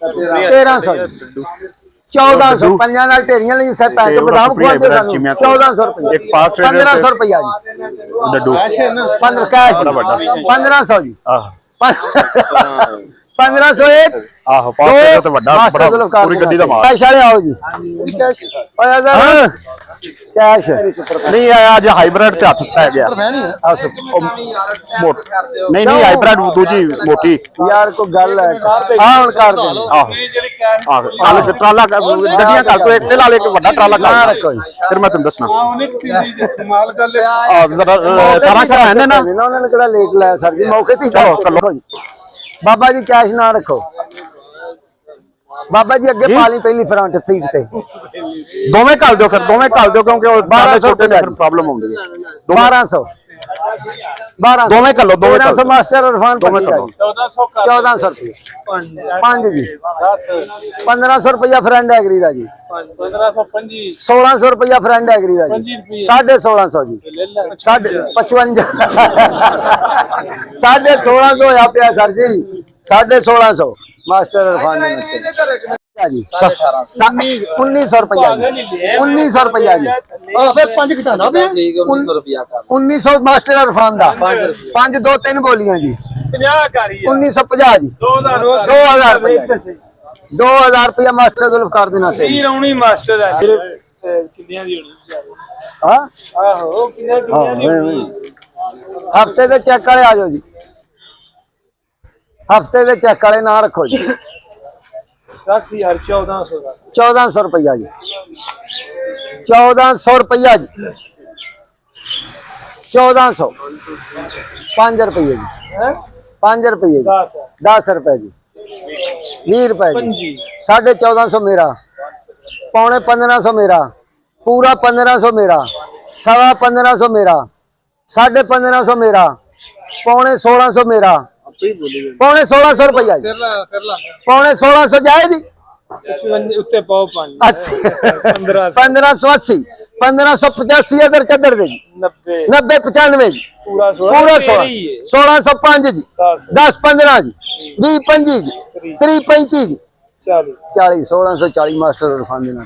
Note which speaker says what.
Speaker 1: 1300 1400 ਪੰਜਾਂ ਨਾਲ ਢੇਰੀਆਂ ਲਈ ਸਰ ਪੈਕ ਬਦਾਮ ਖਵਾਉਂਦੇ ਸਾਨੂੰ 1400 ਰੁਪਏ 1500 ਰੁਪਏ ਜੀ
Speaker 2: ਡੱਡੂ
Speaker 1: 15 ਕੈਸ਼ 1500 ਜੀ 1500 एक
Speaker 2: ਆਹੋ ਪਾਸ ਤੇ ਵੱਡਾ ਪੂਰੀ ਗੱਡੀ ਦਾ ਮਾਲ
Speaker 1: ਕੈਸ਼ ਵਾਲੇ ਆਓ ਜੀ ਓਏ ਅਜ਼ਰ ਕੈਸ਼
Speaker 2: ਨਹੀਂ ਆਇਆ ਅੱਜ ਹਾਈਬ੍ਰਿਡ ਤੇ ਹੱਥ ਪੈ ਗਿਆ ਨਹੀਂ ਨਹੀਂ ਹਾਈਬ੍ਰਿਡ ਦੂਜੀ ਮੋਟੀ
Speaker 1: ਯਾਰ ਕੋਈ ਗੱਲ ਹੈ ਹਾਂ ਹੁਣ ਕਰ ਦੇ
Speaker 2: ਆਹੋ ਆਹੋ ਟਰਾਲਾ ਗੱਡੀਆਂ ਕਰ ਤੋਂ ਇੱਕ ਸੇ ਲਾ ਇੱਕ ਵੱਡਾ ਟਰਾਲਾ
Speaker 1: ਨਾ ਰੱਖੋ ਜੀ
Speaker 2: ਫਿਰ ਮੈਂ ਤੁਹਾਨੂੰ ਦੱਸਣਾ
Speaker 3: ਉਹਨੇ ਕਮਾਲ ਕਰ ਲਿਆ
Speaker 2: ਆ ਜ਼ਰਾ 18 ਹੈ ਨਾ
Speaker 1: ਉਹਨਾਂ ਨੇ ਕਿਹੜਾ ਲੇਟ ਲਾਇਆ ਸਰ ਜੀ ਮੌਕੇ ਤੇ ਚਲੋ बाबा जी कैश ना रखो बाबा जी अगे पाली पहली फ्रंट सीट ते
Speaker 2: दोवें कल दो फिर दोवें कल दो क्योंकि 1200 रुपए फिर प्रॉब्लम होंदी है
Speaker 1: 1200
Speaker 2: दोवें कल लो
Speaker 1: 1300 मास्टर इरफान
Speaker 2: दोवें कल
Speaker 1: 1400 रुपए 5 जी 1500 रुपया फ्रेंड एग्री दा जी 1600 रुपया फ्रेंड एग्री दा जी 1650 जी 55 1650 होया पिया सर जी 1650 मास्टर इरफान जी 1900 रुपया 1900 रुपया जी 1900 मास्टर इरफान दा 5 2 3 बोलियां जी 1950 जी 2000 रुपया 2000 रुपया मास्टर जुल्फकार देना चाहिए
Speaker 3: मास्टर किन्नियां दी होनी
Speaker 1: हां
Speaker 3: आहो किन्नियां दी होनी
Speaker 1: हफ्ते दे चेक वाले आ जाओ जी हफ्ते दे चेक वाले ना रखो जी 1400 रुपया जी 1400 रुपया जी 1400 5 रुपये जी 5 रुपये जी 10 रुपए जी 20 रुपए जी 1450 मेरा पौने 1500 मेरा पूरा 1500 मेरा सवा 1500 मेरा 1550 मेरा पौने 1600 मेरा पौने 1600 रुपया जी पौने 1600 जाए जी 1580 1585 अदर चदर दे 90 95 जी पूरा 1605 जी 10 15 जी 20 25 जी 30 35 जी 40 1640 मास्टर इरफान देना।